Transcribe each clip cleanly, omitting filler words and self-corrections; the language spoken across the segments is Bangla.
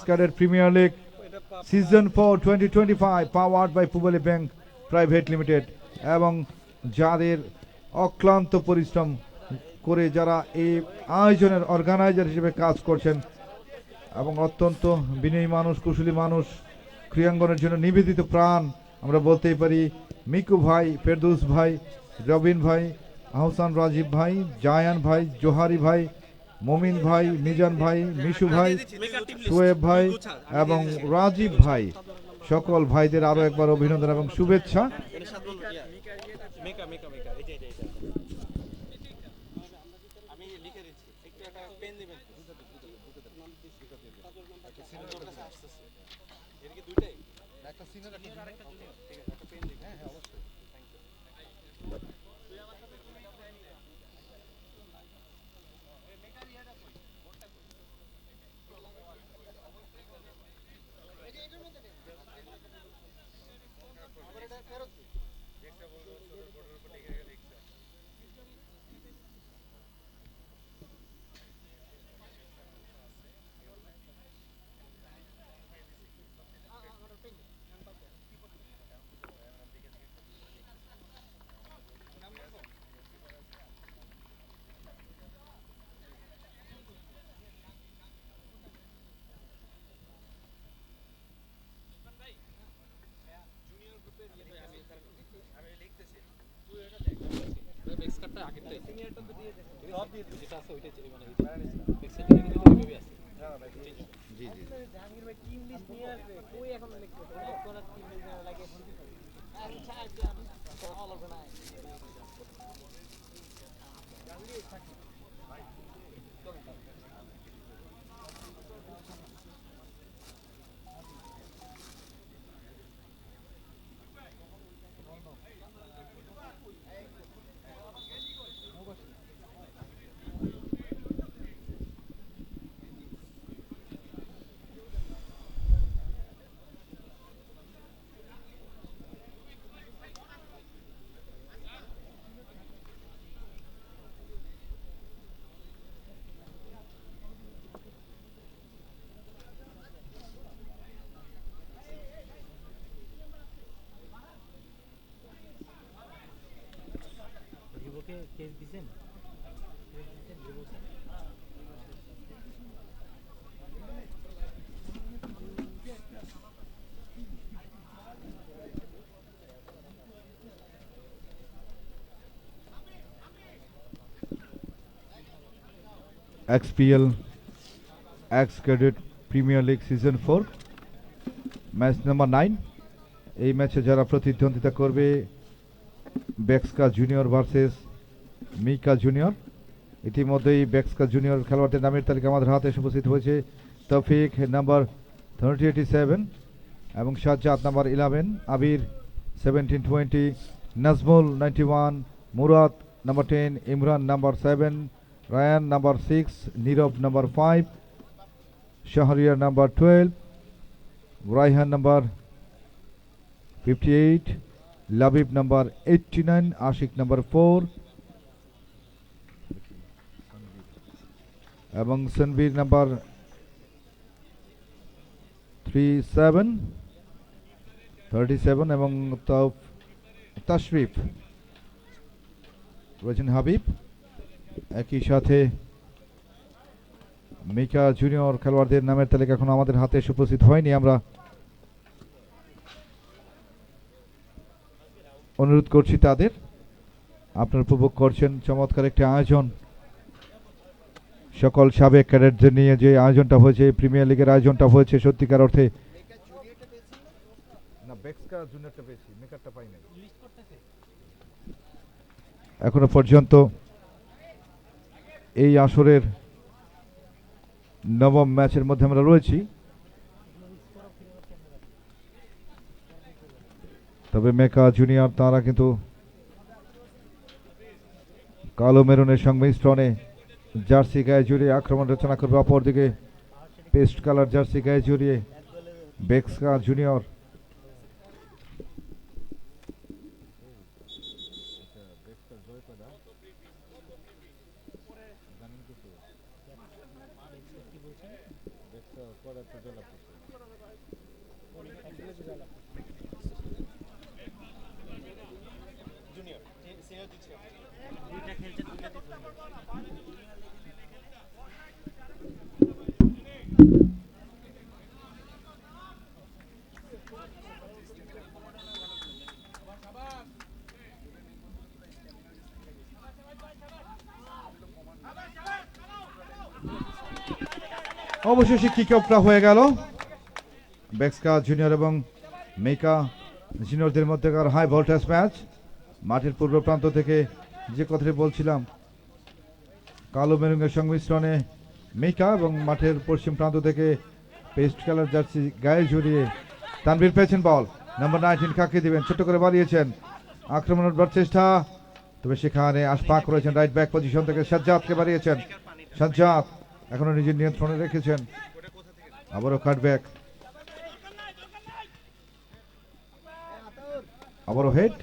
Cadet Premier League Season 4 2025 powered by Pubali Bank Private Limited এবং যাদের অক্লান্ত পরিশ্রম করে যারা এই আয়োজনের অর্গানাইজার হিসেবে কাজ করছেন এবং অত্যন্ত বিনয়ী মানুষ, কুশলী মানুষ, ক্রীড়াঙ্গনের জন্য নিবেদিত প্রাণ আমরা বলতেই পারি। মিকু ভাই, ফেরদৌস ভাই, রবিন ভাই, আহসান রাজীব ভাই, জায়ান ভাই, জোহারি ভাই, মমিন ভাই, মিজান ভাই, মিশু ভাই, শোয়েব ভাই এবং রাজীব ভাই, সকল ভাইদের আরো একবার অভিনন্দন এবং শুভেচ্ছা। XPL X Cadet Premier League Season 4 match number 9। এই ম্যাচে যারা প্রতিদ্বন্দ্বিতা করবে বেক্সকা জুনিয়র ভার্সেস মিকা জুনিয়র। ইতিমধ্যেই বেক্সকা জুনিয়র খেলোয়াড়দের নামের তালিকা আমাদের হাতে এসে উপস্থিত হয়েছে। তৌফিক নাম্বার 3087 এবং Sajjad number 11, Abir 1720, Nazmul 91, Murad number 10, Imran number 7, Rayan number 6, Nirob number 5, Shahriar number 12, Raihan number 58, Labib number 89, Ashiq number 4 এবং সনবীর নাম্বার 37 এবং তাশরিফ রয়েছেন হাবিব। একই সাথে মিকা জুনিয়র খেলোয়াড়দের নামের তালিকা এখন আমাদের হাতে এসে উপস্থিত হয়নি। আমরা অনুরোধ করছি তাদের, আপনারা উপভোগ করছেন চমৎকার একটি আয়োজন। সকল সাবেক ক্যাডেটদের নিয়ে যে আয়োজনটা হয়েছে, প্রিমিয়ার লিগের আয়োজনটা হয়েছে, সত্যিকার অর্থে এখনো পর্যন্ত এই আসরের নবম ম্যাচের মধ্যে আমরা রয়েছি। তবে মেকা জুনিয়র তারা কিন্তু কালো মেরুনের সংমিশ্রণে জার্সি গায়ে জড়িয়ে আক্রমণ রচনা করবে। অপরদিকে পেস্ট কালার জার্সি গায়ে জড়িয়ে বেক্সকা জুনিয়র অবশেষে কিক অফটা হয়ে গেল বেক্সকা জুনিয়র এবং মেকা জুনিয়রদের মধ্যেকার হাই ভোল্টেজ ম্যাচ। মাঠের পূর্ব প্রান্ত থেকে যে কথাটি বলছিলাম, কালো মেরুঙ্গের সংমিশ্রণে মেকা এবং মাঠের পশ্চিম প্রান্ত থেকে পেস্ট কালার জার্সি গায়ে জড়িয়ে তানভীর পেয়েছেন বল। নাম্বার 19 কাকে দিবেন, ছোট করে বাড়িয়েছেন, আক্রমণের চেষ্টা, তবে সেখানে আশফাক করেছেন রাইট ব্যাক পজিশন থেকে সাজ্জাদকে বাড়িয়েছেন। সাজ্জাদ এখনো নিজের নিয়ন্ত্রণে রেখেছেন, আবারও কাটব্যাক, আবারও হেড।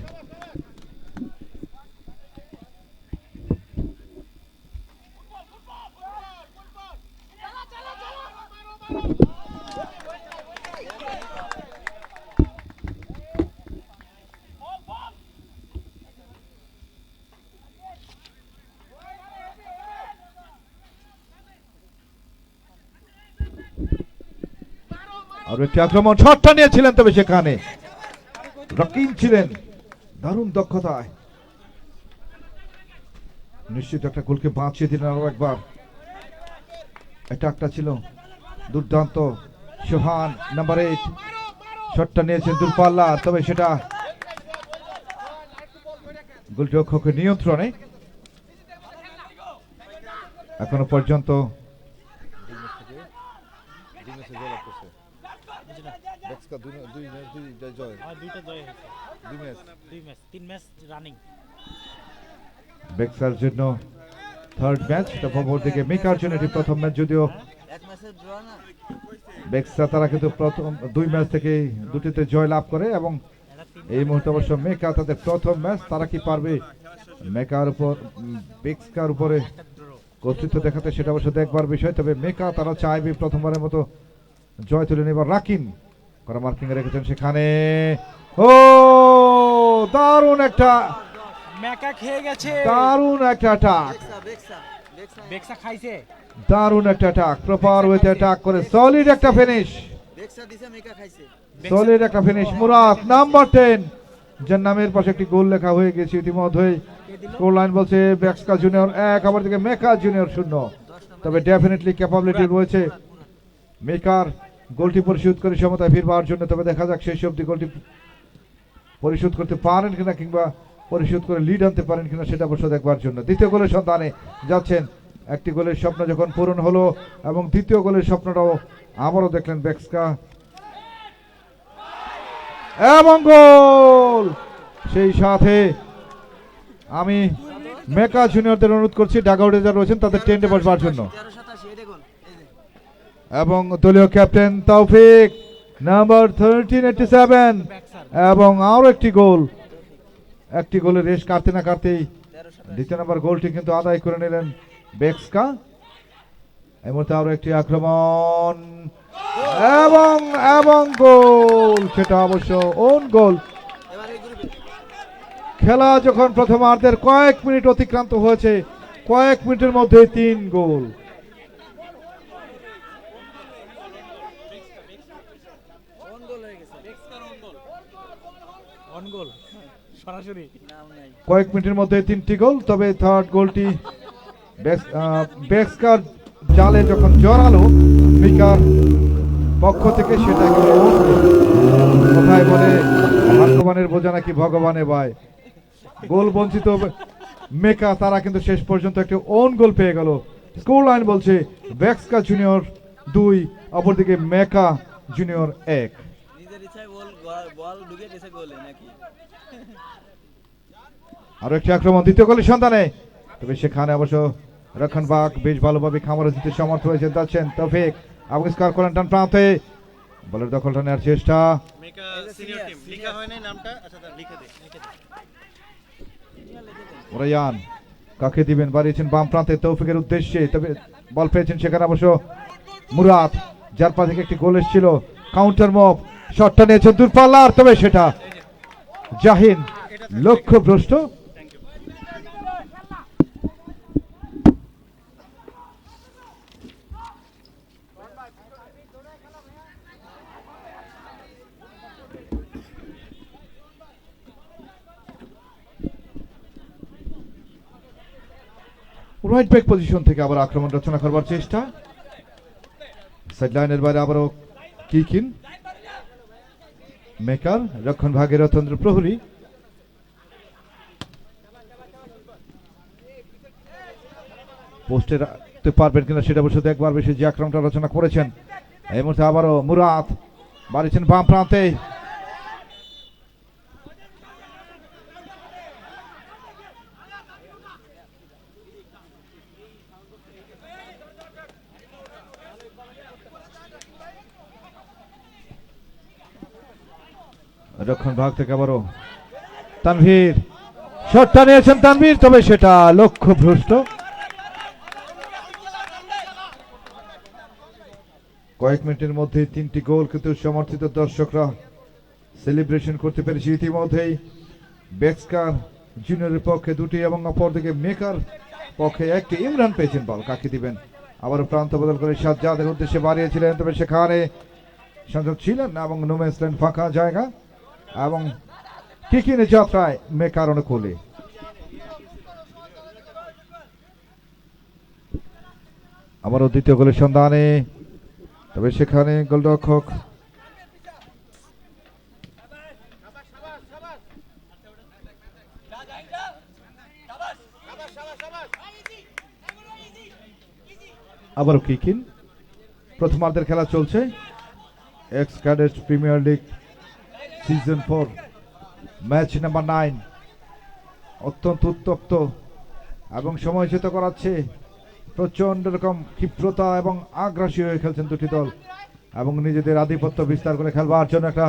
আর একটি আক্রমণ, শটটা নিয়েছিলেন, তবে সেখানে রকিম ছিলেন দারুণ দক্ষতায়, নিশ্চিত একটা গোলকে বাঁচিয়ে দিলেন আরো একবার। এটা ছিল দুর্দান্ত। সোহান নাম্বার 8 শটটা নিয়েছেন দূরপাল্লা, তবে সেটা গোলরক্ষকের নিয়ন্ত্রণে। এখনো পর্যন্ত বেক্সার জন্য থার্ড ম্যাচ, থেকে মেকার জন্য এটি প্রথম ম্যাচ। যদিও বেক্সা তারা কিন্তু প্রথম 2 ম্যাচ থেকে দুটিতে জয় লাভ করে এবং এই মুহূর্তে অবশ্য মেকা তাদের প্রথম ম্যাচ। তারা কি পারবে মেকার উপর বেক্সার উপরে কর্তৃত্ব দেখাতে, সেটা অবশ্য দেখবার বিষয়। তবে মেকা তারা চাইবে প্রথমবারের মতো জয় তুলে নেবার। রাকিন করা মার্কিং এ রেখেছেন, সেখানে ও দারুণ একটা মেকা খেয়ে গেছে, দারুণ একটা অ্যাটাক, বেক্সা খাইছে, দারুণ একটা অ্যাটাক, প্রপার ওয়েতে অ্যাটাক করে সলিড একটা ফিনিশ, বেক্সা দিছে মেকা খাইছে, সলিড একটা ফিনিশ। মুরাদ নাম্বার 10 যার নামের পাশে একটি গোল লেখা হয়ে গেছে ইতিমধ্যে। স্কোর লাইন বলছে বেক্সা জুনিয়র 1, আবার দিকে মেকা জুনিয়র 0। তবে ডেফিনেটলি ক্যাপাবিলিটি রয়েছে মেকার গোলটি পরিশোধ করে সমতায় ফিরবার জন্য। তবে দেখা যাক শেষ অবধি গোলটি পরিশোধ করতে পারেন কিনা, কিংবা পরিশোধ করে লিড আনতে পারেন কিনা, সেটা অবশ্য দেখবার জন্য। দ্বিতীয় গোলের সন্ধানে যাচ্ছেন। একটি গোলের স্বপ্ন যখন পূরণ হলো এবং দ্বিতীয় গোলের স্বপ্নটাও আবারও দেখলেন বেক্সকা এবং গোল। সেই সাথে আমি মেকা জুনিয়রদের অনুরোধ করছি ডাগআউটে যারা রয়েছেন তাদের টেন্টে বসবার জন্য, এবং দলীয় ক্যাপ্টেন তৌফিক নাম্বার 1387 এবং আরো একটি গোল, একটি গোলের রেশ কাটতে না কাটতেই দ্বিতীয় নম্বর গোলটি কিন্তু আদায় করে নিলেন বেক্সকা। এই মুহূর্তে আরো একটি আক্রমণ এবং এবং গোল, সেটা অবশ্য ওন গোল। খেলা যখন প্রথমার্ধের কয়েক মিনিট অতিক্রান্ত হয়েছে, কয়েক মিনিটের মধ্যে 3 গোল। কয়েক মিনিটের মধ্যে 3টি গোল। তবে থার্ড গোলটি বেক্সকার জালে যখন জড়ালো মেকার পক্ষ থেকে, সেটা কোথায় বলে ভাগ্যবানের বোঝা নাকি ভগবানে ভাই। গোল বঞ্চিত মেকা তারা কিন্তু শেষ পর্যন্ত একটি ওন গোল পেয়ে গেল। স্কোর লাইন বলছে বেক্সকা জুনিয়র 2, অপরদিকে মেকা জুনিয়র 1। আরো একটি আক্রমণ দ্বিতীয় গোলের সন্ধানে, তবে সেখানে অবশ্য রক্ষণভাগ বেশ ভালোভাবে খামারে দিতে সমর্থ হয়েছেন যাচ্ছেন তৌফিক আবিষ্কার করেন ডান প্রান্তে, বলের দখলটা নেওয়ার চেষ্টা। রায়ান কাকে দিবেন, বাড়িয়েছেন বাম প্রান্তে তৌফিকের উদ্দেশ্যে, তবে বল পেয়েছেন সেখানে অবশ্য মুরাদ, যার পা থেকে একটি গোল এসেছিল। কাউন্টার মুভ, শটটা নিয়েছেন দূরপাল্লার, তবে সেটা জাহিন, লক্ষ্যভ্রষ্ট। রাইট ব্যাক পজিশন থেকে আবার আক্রমণ রচনা করবার চেষ্টা, সাইড লাইনের বাইরে আবারও কিকিন, মেকার, রক্ষণ ভাগে রতন্দ্র প্রহরী, পোস্টে রাখতে পারবেন কিনা সেটা অবশ্য দেখবার, বেশি যে আক্রমণটা রচনা করেছেন। এই মুহূর্তে আবারও মুরাদ, বাড়িয়েছেন বাম প্রান্তে, রক্ষণ ভাগ থেকে আবারও তানভীর, শটটা নিয়েছেন তানভীর, তবে সেটা লক্ষ্যভ্রষ্ট। কয়েক মিনিটের মধ্যে 3টি গোল কিন্তু সমর্থিত দর্শকরা সেলিব্রেশন করতে পেরেছে ইতিমধ্যেই। বেক্সকার জুনিয়রের পক্ষে 2টি এবং অপরদিকে মেকার পক্ষে 1টি। ইমরান পেয়েছেন বল, কাকে দিবেন, আবারও প্রান্ত বদল করে সাজ্জাদের উদ্দেশ্যে বাড়িয়েছিলেন, তবে সেখানে সংযোগ ছিলেন না এবং নুমেসলেন ফাঁকা জায়গা এবং কিকিনে যাত্রায় মেকার অনুকূলে। আবারও দ্বিতীয় গোলের সন্ধানে, তবে সেখানে গোলরক্ষক আবারও কিকিন। প্রথমার্ধের খেলা চলছে, x cadets premier league season 4 match number 9। অত্যন্ত উত্তপ্ত এবং সময়চ্যুত করাচ্ছে, প্রচন্ড রকম ক্ষিপ্রতা এবং আগ্রাসী হয়ে খেলছেন দুটি দল এবং নিজেদের আধিপত্য বিস্তার করে খেলবার জন্য একটা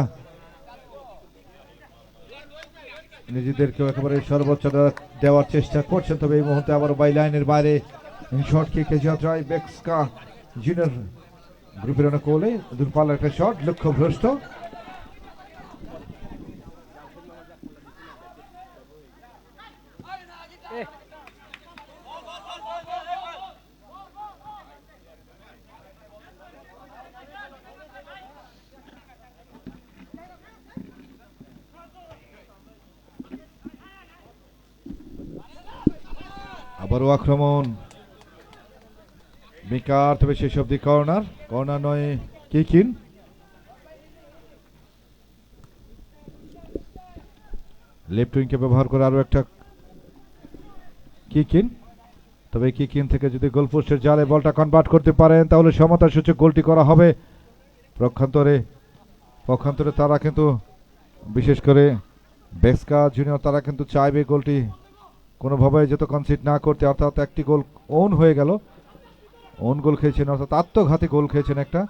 নিজেদেরকেও একেবারে সর্বোচ্চ দেওয়ার চেষ্টা করছেন। তবে এই মুহূর্তে আবার বাই লাইনের বাইরে শর্ট কিকে যাত্রায় বেক্সকা জুনিয়র গ্রুপের অনুকূলে দূরপাল্লার একটা শট, লক্ষ্যভ্রষ্ট। আবারও আক্রমণ বেকার, তবে শেষ অব্দি কর্নার, কর্নার নয় কিকিন। লেফট উইংকে ব্যবহার করে আরো একটা কিকিন, তবে কিকিন থেকে যদি গোলপোস্টের জালে বলটা কনভার্ট করতে পারেন তাহলে সমতা সূচক গোলটি করা হবে। পক্ষান্তরে তারা কিন্তু বিশেষ করে বেক্সকা জুনিয়র তারা কিন্তু চাইবে গোলটি কোনোভাবে যত কনসিড না করতে, অর্থাৎ একটি গোল ওন হয়ে গেল, ওন গোল খেয়েছেন, অর্থাৎ আত্মঘাতী গোল খেয়েছেন একটা।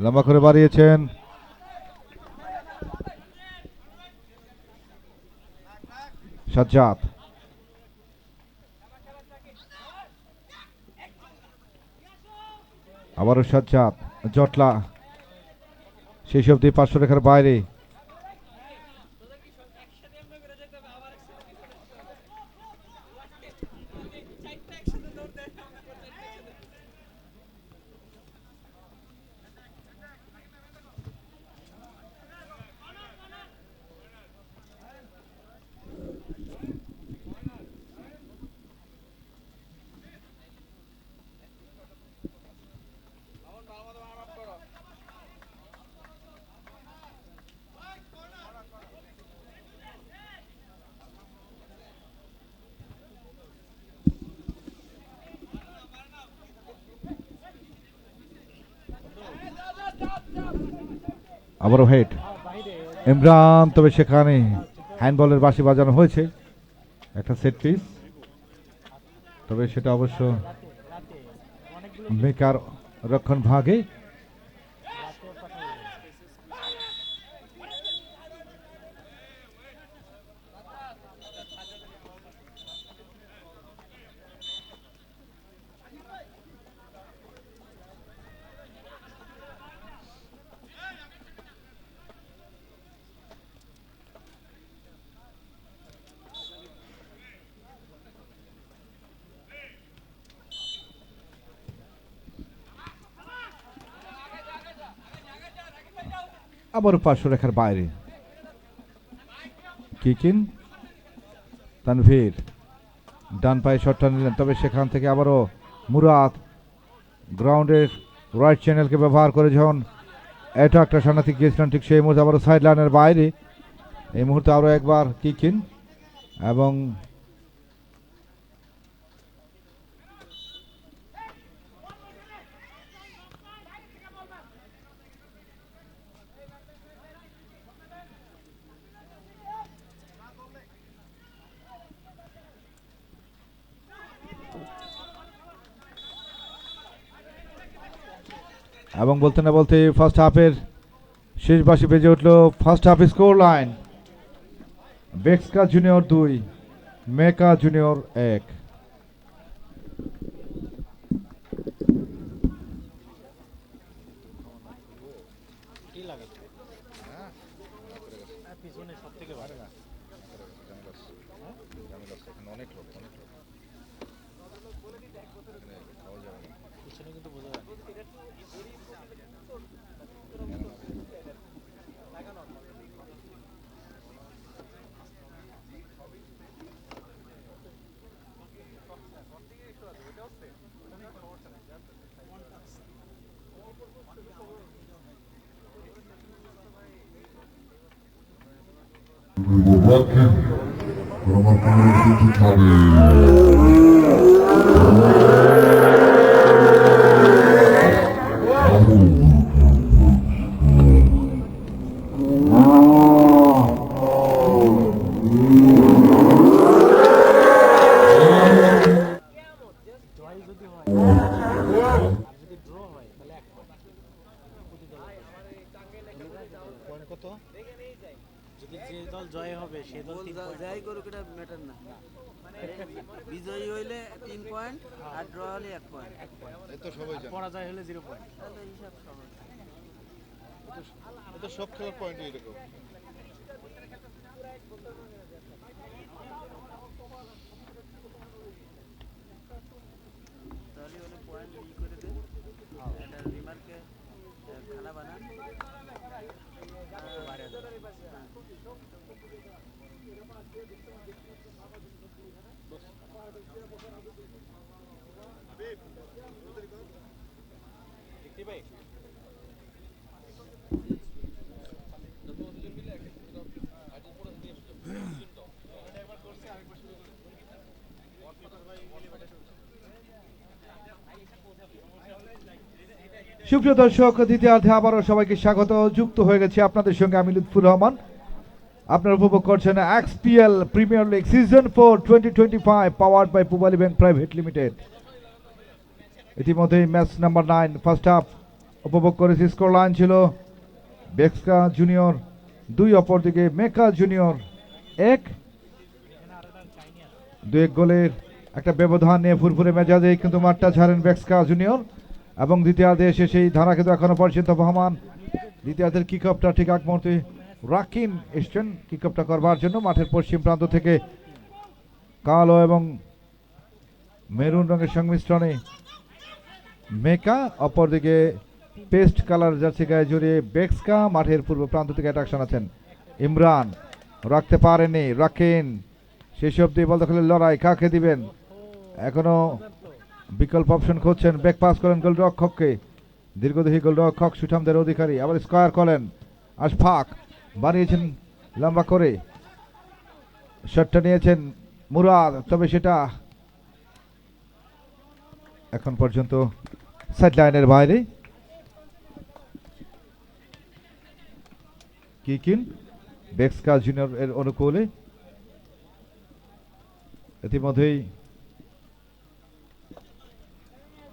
লম্বা করে বাড়িয়েছেন, সাজ্জাদ, আবারও সাজ্জাদ, জটলা সেই সব দিয়ে 500 রেখার বাইরে। আবারও হেড ইমরান, তবে সেখানে হ্যান্ডবলের বাঁশি বাজানো হয়েছে, একটা সেট পিস, তবে সেটা অবশ্য মেকার রক্ষণ ভাগে। আবারও পার্শ্ব রেখার বাইরে। কিকিন তানভীর ডান পায়ে শটটা নিলেন, তবে সেখান থেকে আবারও মুরাদ গ্রাউন্ডের রাইট চ্যানেলকে ব্যবহার করে যখন অ্যাটাকটা সামনে গিয়েছিলেন, ঠিক সেই মুহূর্তে আবারও সাইড লাইনের বাইরে। এই মুহূর্তে আরও একবার কিকিন এবং বলতে না বলতে ফার্স্ট হাফের শেষ বাঁশি বেজে উঠল। First half score line Beksca junior 2, Meka junior 1। Rocky, Roma Kari. যদি যে দল জয় হবে সে দল যাই করুক, এটা ম্যাটার না। বিজয়ী হইলে 3 পয়েন্ট আর ড্র হলে 1 পয়েন্ট। এই তো সবাই জানে। পরাজয় হলে 0 পয়েন্ট। তাহলে হিসাব সহজ। এটা সব খেলার পয়েন্টই এরকম। তাহলে হলে পয়েন্ট ই করে দে, এটা রিমার্কে খানা বানান। সুপ্রিয় দর্শক, দ্বিতীয়ার্ধে আবারও সবাইকে স্বাগত। যুক্ত হয়ে গেছি আপনাদের সঙ্গে আমি লুৎফুর রহমান। আপনারা উপভোগ করছেন XPL premier league season 4 2025 powered by Pubali bank private limited. ইতিমধ্যেই ম্যাচ নাম্বার 9 ফার্স্ট হাফ উপভোগ করেছি। স্কোর লাইন ছিল বেক্সকা জুনিয়র 2, অপরদিকে মেকা জুনিয়র 1। 2-1 গোলের একটা ব্যবধান নিয়ে ফুরফুরে মেজাজে কিন্তু মাঠটা ছাড়েন বেক্সকা জুনিয়র, এবং দ্বিতীয়ার্ধে এসে সেই ধারা কিন্তু এখনো পর্যন্ত বহমান। দ্বিতীয়ার্ধের কিক অফটা ঠিক আগ মুহূর্তে রাকিন এসছেন কিক অফটা করবার জন্য। মাঠের পশ্চিম প্রান্ত থেকে কালো এবং মেরুন রঙের সংমিশ্রণে মেকা, অপরদিকে পেস্ট কালার জার্সি গায়ে জড়িয়ে বেক্সকা। মাঠের পূর্ব প্রান্ত থেকে অ্যাটাকশন আছেন ইমরান, রাখতে পারেনি রাকিন। শেষ অব্দি বল দখলের লড়াই, কাকে দিবেন? এখনো বিকল্প অপশন খুঁজছেন। ব্যাক পাস করেন গোলরক্ষককে, দীর্ঘদেহী গোলরক্ষক সুঠামদের অধিকারী। আবার স্কোয়ার করেন আশফাক, বানিয়েছেন লম্বা করে, শটটা নিয়েছেন মুরাদ, তবে সেটা এখন পর্যন্ত সাইড লাইনের বাইরে। কিকিন বেক্সকা জুনিয়র এর অনুকূলে। ইতিমধ্যেই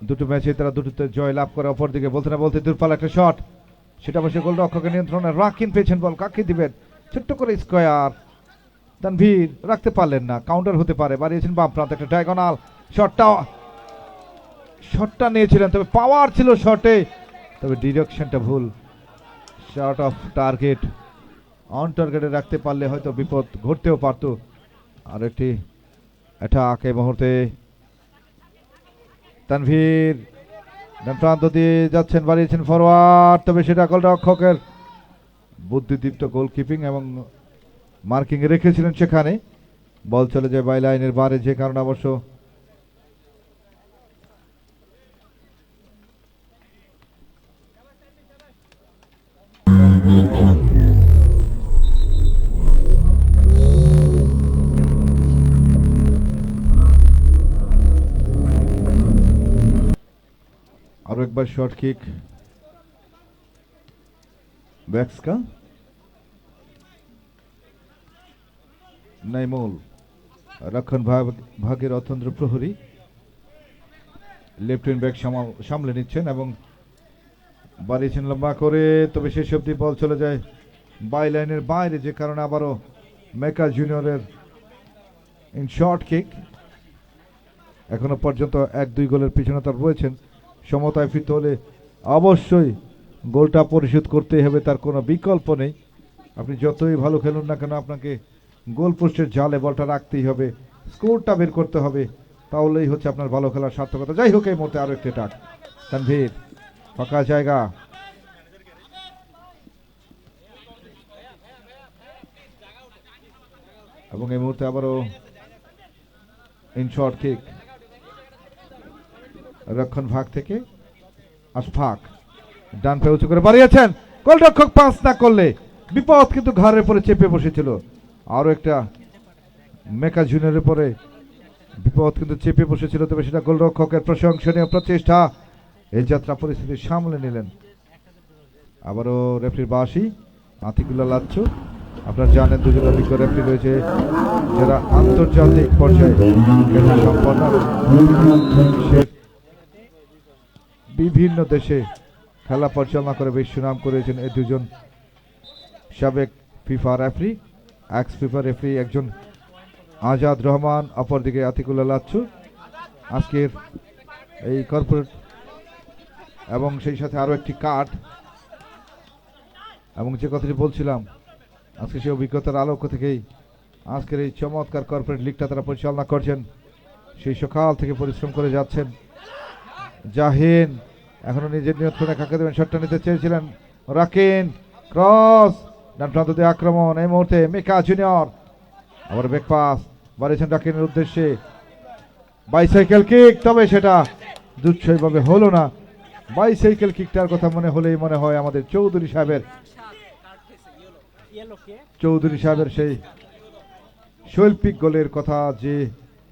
দুটো ম্যাচে তারা দুটোতে জয় লাভ করে। অপরদিকে বলতে না বলতে দূরপাল্লা একটা শট, সেটা বসে গোলরক্ষকের নিয়ন্ত্রণে। রাকিন পেয়েছেন বল, কাকে দিবেন? ছোট্ট করে স্কোয়ার, তানভীর রাখতে পারলেন না, কাউন্টার হতে পারে। বাড়িয়েছেন বাম প্রান্তে একটা ডায়াগোনাল, শটটা নিয়েছিলেন, তবে পাওয়ার ছিল শটে, তবে ডিরেকশনটা ভুল। শট অফ টার্গেট, অন টার্গেটে রাখতে পারলে হয়তো বিপদ ঘটতেও পারত। আর একটি অ্যাটাক এই মুহূর্তে তানভীর ডান প্রান্ত দিয়ে যাচ্ছেন, বাড়িয়েছেন ফরওয়ার্ড, তবে সেটা গোলরক্ষকের বুদ্ধিদীপ্ত গোলকিপিং এবং মার্কিং এ রেখেছিলেন সেখানে। বল চলে যায় বাই লাইনের বারে, যে কারণে অবশ্য আরো একবার শর্ট কিক ব্যাক্সকা নাইমুল, রক্ষণ ভাগের অতন্ত্র প্রহরী লেফটেন্যান্ট ব্যাক সামলে নিচ্ছেন এবং বাড়িয়েছেন লম্বা করে, তবে শেষ অব্দি বল চলে যায় বাই লাইনের বাইরে, যে কারণে আবারও মেকা জুনিয়রের ইন শর্ট কিক। এখনো পর্যন্ত 1-2 গোলের পিছনে তার রয়েছেন। সমতায় ফিরতে হলে অবশ্যই গোলটা পরিশোধ করতেই হবে, তার কোনো বিকল্প নেই। আপনি যতই ভালো খেলুন না কেন, আপনাকে গোল পোস্টের জালে বলটা রাখতেই হবে, স্কোরটা বের করতে হবে, তাহলেই হচ্ছে আপনার ভালো খেলার সার্থকতা। যাই হোক, এই মুহূর্তে আরো একটি টাক তানভীর, ফাঁকা জায়গা, এবং এই মুহূর্তে আবারও ইন শর্ট কিক রক্ষণ ভাগ থেকে আশফাক, ডান পে উঁচু করে বাড়িয়েছেন, গোলরক্ষক পাস না করলে বিপদ কিন্তু ঘাড়ের পরে চেপে বসেছিল। আরো একটা মেকা জুনিয়রের পরে বিপদ কিন্তু চেপে বসেছিল, তবে সেটা গোলরক্ষকের প্রশংসনীয় প্রচেষ্টা, এই যাত্রা পরিস্থিতি সামলে নিলেন। আবারও রেফারির বাঁশি, আতিকুল্লাহ লাচ্ছু। আপনারা জানেন দুজন অভিজ্ঞ রেফারি রয়েছে যারা আন্তর্জাতিক পর্যায়ে সম্পন্ন, বিভিন্ন দেশে খেলা পরিচালনা করে বেশ সুনাম করেছেন এই দুজন সাবেক FIFA referee, x FIFA referee, একজন আজাদ রহমান, অপরদিকে আতিকুল্লাহ লাচ্ছু। আজকের এই কর্পোরেট এবং সেই সাথে আরো একটি কার্ড, এবং যে কথাটি বলছিলাম আজকে সেই অভিজ্ঞতার আলোক থেকেই আজকের এই চমৎকার কর্পোরেট লিগটা তারা পরিচালনা করছেন। সেই সকাল থেকে পরিশ্রম করে যাচ্ছেন। জাহিন এখনো নিজের নিয়ন্ত্রণে কাকে দেবেন, শটটা নিতে চেয়েছিলেন রাকিন, ক্রস ডান প্রান্ত দিয়ে আক্রমণ, এই মুহূর্তে মেকা জুনিয়র, আবার ব্যাক পাস বাড়িয়েছেন রাকিনের উদ্দেশ্যে, বাইসাইকেল কিক, তবে সেটা দুচ্ছয়ভাবে হলো না। বাইসাইকেল কিকটার কথা মনে হলেই মনে হয় আমাদের চৌধুরী সাহেবের সেই শৈল্পিক গোলের কথা, যে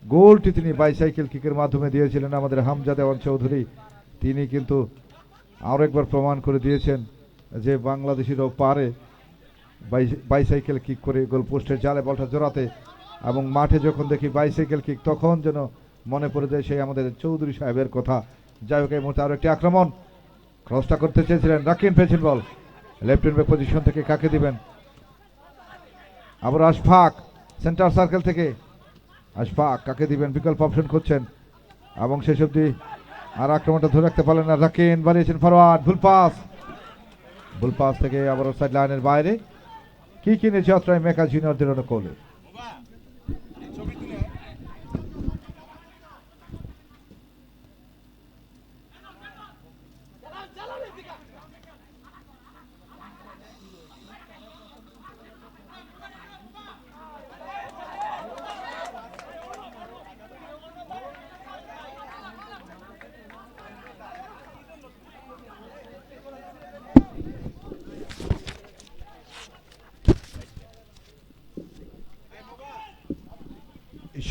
গোলটি তিনি বাইসাইকেল কিকের মাধ্যমে দিয়েছিলেন আমাদের হামজা দেওয়ান চৌধুরী। তিনি কিন্তু আরো একবার প্রমাণ করে দিয়েছেন যে বাংলাদেশিরাও পারে বাইসাইকেল কিক করে গোল পোস্টের জালে বলটা জোড়াতে, এবং মাঠে যখন দেখি বাইসাইকেল কিক তখন যেন মনে পড়ে যায় সেই আমাদের চৌধুরী সাহেবের কথা। যাই হোক, এই মুহূর্তে আরো একটি আক্রমণ, ক্রসটা করতে চেয়েছিলেন রাকিন, পেয়েছেন বল লেফট ব্যাক পজিশন থেকে কাকে দিবেন, আবার আশফাক সেন্টার সার্কেল থেকে, আশফাক কাকে দিবেন, বিকল্প অপশন খুঁজছেন, এবং শেষ অব্দি আর আক্রমণটা ধরে রাখতে পারলেন না। রাকিন বাড়িয়েছেন ফরওয়ার্ড, ভুল পাস থেকে আবার অফসাইড লাইনের বাইরে। কি কিনে যাত্রায় মেকা জুনিয়রদের অনুকূলে।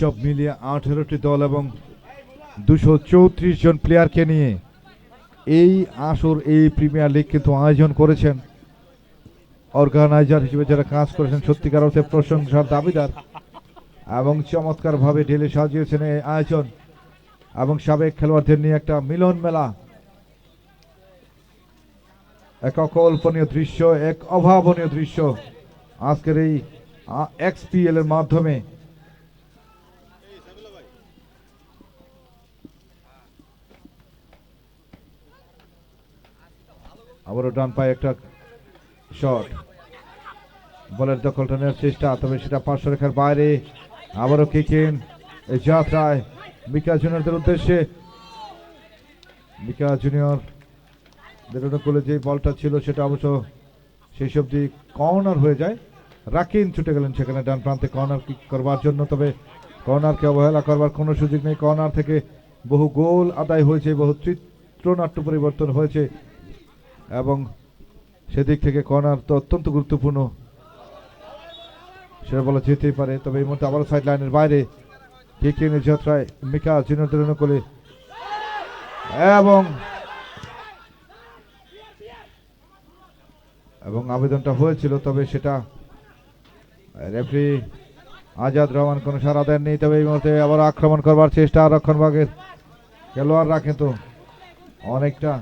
সব মিলিয়ে 18টি দল এবং 234 জন প্লেয়ারকে নিয়ে এই আসর, এই প্রিমিয়ার লিগ কিন্তু আয়োজন করেছেন। অর্গানাইজার হিসেবে যারা কাজ করেছেন সত্যিকার অর্থে প্রশংসার দাবিদার, এবং চমৎকার ভাবে ঢেলে সাজিয়েছেন এই আয়োজন, এবং সাবেক খেলোয়াড়দের নিয়ে একটা মিলন মেলা, এক অকল্পনীয় দৃশ্য, এক অভাবনীয় দৃশ্য আজকের এই এক্সপিএল এর মাধ্যমে। আবারও ডান পায়ে একটা শট, বলের দখলটা নেওয়ার চেষ্টা, তবে সেটা পার্শ্ব রেখার বাইরে। আবারও কিকিন এই যাত্রায় মিকা জুনিয়রদের উদ্দেশ্যে, মিকা জুনিয়রদের অনুকূলে যে বলটা ছিল সেটা অবশ্য সেই সবজি কর্নার হয়ে যায়। রাকিন ছুটে গেলেন সেখানে ডান প্রান্তে কর্নার কিক করবার জন্য, তবে কর্নারকে অবহেলা করবার কোনো সুযোগ নেই। কর্নার থেকে বহু গোল আদায় হয়েছে, বহু চিত্রনাট্য পরিবর্তন হয়েছে এবং সেদিক থেকে কর্নার তো অত্যন্ত গুরুত্বপূর্ণ, সেটা বলা যেতেই পারে। তবে এই মুহূর্তে আবারও সাইড লাইনের বাইরে কিকিংয়ের যাত্রায় মিকা জুনিয়রদের অনুকূলে এবং আবেদনটা হয়েছিল, তবে সেটা রেফারি আজাদ রহমান কোনো সাড়া দেননি। তবে এই মুহূর্তে আবার আক্রমণ করবার চেষ্টা রক্ষণভাগের খেলোয়াড়রা কিন্তু অনেকটা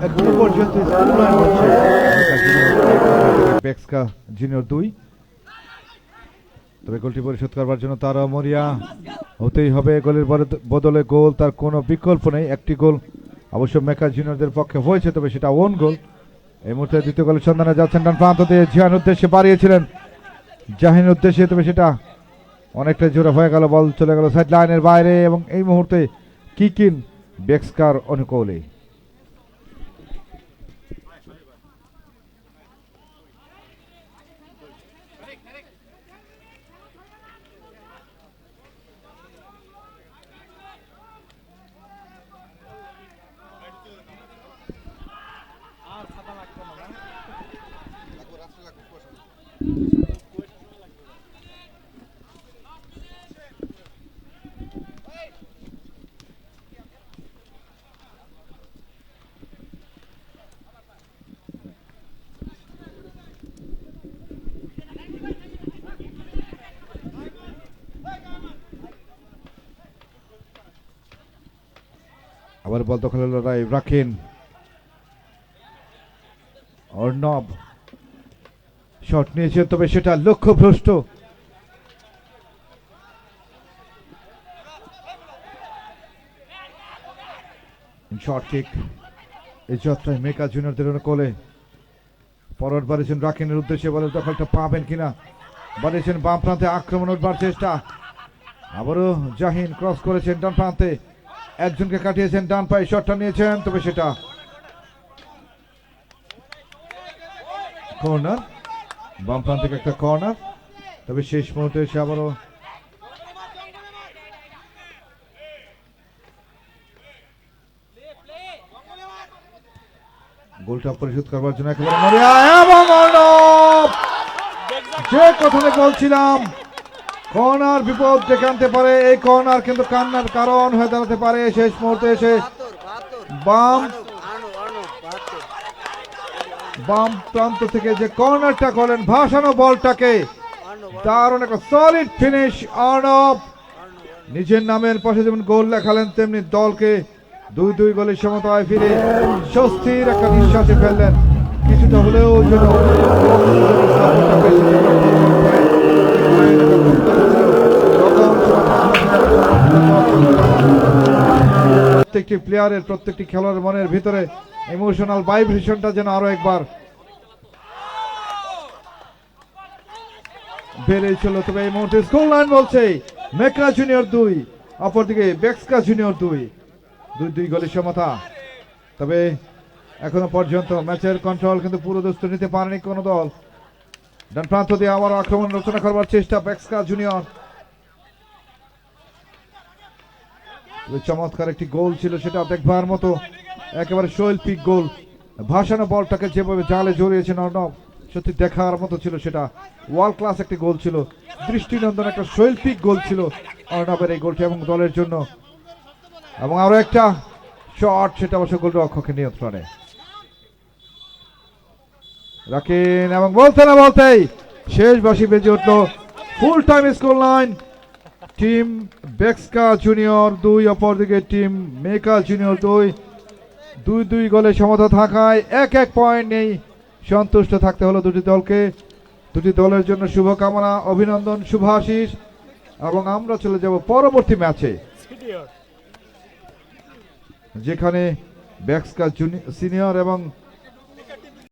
এখনো পর্যন্ত স্কোরলাইন হচ্ছে বেক্সকা জুনিয়র 2। তবে গোলটি পরিশোধ করবার জন্য তারা মরিয়া হতেই হবে। গোলের বদলে গোল, তার কোনো বিকল্প নেই। একটি গোল অবশ্য মেকা জুনিয়রদের পক্ষে হয়েছে, তবে সেটা ওন গোল। এই মুহূর্তে দ্বিতীয় গোলের সন্ধানে যাচ্ছেন ডান প্রান্ত দিয়ে, জিয়ান উদ্দেশ্যে বাড়িয়েছিলেন জাহিন উদ্দেশ্যে, তবে সেটা অনেকটা জোরে হয়ে গেল। বল চলে গেল সাইড লাইনের বাইরে এবং এই মুহূর্তে কিকিন বেক্সকার অনুকূলে। আবার বল দখলের লড়াই, রাখেন অর্ণব শট নিয়েছেন, তবে সেটা লক্ষ্যভ্রষ্ট। শট কিক এই যাত্রায় মেকা জুনিয়রদের অনুকূলে। ফরওয়ার্ড বাড়িয়েছেন রাকিনের উদ্দেশ্যে, বলের দখলটা পাবেন কিনা। বাড়িয়েছেন বাম প্রান্তে, আক্রমণ উঠবার চেষ্টা। আবারও জাহিন ক্রস করেছেন ডান প্রান্তে, একজনকে কাটিয়েছেন, ডান পায়ে শটটা নিয়েছেন, তবে সেটা কর্নার। বাম প্রান্ত থেকে একটা কর্নার, তবে শেষ মুহূর্তে এসে আবারও গোলটা পরিশোধ করবার জন্য একেবারে মরিয়া এবং অর্ণব। যে কথাটা বলছিলাম, কর্নার বিপদ ডেকে আনতে পারে। এই কর্নার কিন্তু কান্নার কারণ হয়ে দাঁড়াতে পারে শেষ মুহূর্তে এসে। বাম প্রান্ত থেকে যে কর্নারটা করলেন, ভাসানো বলটাকে, দারুণ একটা সলিড ফিনিশ অর্ণব। নিজের নামের পাশে যেমন গোল লেখালেন, তেমনি দলকে 2-2 গোলের সমতায় ফিরে স্বস্তির একটা নিঃশ্বাসে ফেললেন। কিছুটা হলেও যেন প্রত্যেকটি প্লেয়ারের, প্রত্যেকটি খেলোয়াড়ের মনের ভিতরে ইমোশনাল ভাইব্রেশনটা যেন আরো একবার বেড়েছিল। তবে এই মুহূর্তে স্কোর লাইন বলছে মেকা জুনিয়র 2, অপরদিকে বেক্সকা জুনিয়র 2 গোলের সমতা। তবে এখনো পর্যন্ত ম্যাচের কন্ট্রোল কিন্তু পুরো দোস্ত নিতে পারেনি কোনো দল। ডান প্রান্ত দিয়ে আবার আক্রমণ রচনা করবার চেষ্টা বেক্সকা জুনিয়র। চমৎকার একটি গোল ছিল, সেটা দেখবার মতো, একেবারে শৈল্পিক গোল। ভাসানো বলটাকে যেভাবে জালে জড়িয়েছেন অর্ণব, সত্যি দেখার মতো ছিল, সেটা ওয়ার্ল্ড ক্লাস একটি গোল ছিল, দৃষ্টিনন্দন একটা শৈল্পিক গোল ছিল অর্ণবের এই গোলটি এবং দলের জন্য। এবং আরো একটা শট, সেটা অবশ্য গোলরক্ষকের নিয়ন্ত্রণে রাখেন এবং বলতে না বলতেই শেষ বাঁশি বেজে উঠল। Full time score line, team Beksca junior 2, অপরদিকে টিম মেকা জুনিয়র 2। 2-2 গোলে সমতা থাকায় 1-1 পয়েন্ট নেই, সন্তুষ্ট থাকতে হলো দুটি দলকে। দুটি দলের জন্য শুভকামনা, অভিনন্দন, শুভাশিস। এবং আমরা চলে যাব পরবর্তী ম্যাচে, যেখানে বেক্সকা সিনিয়র এবং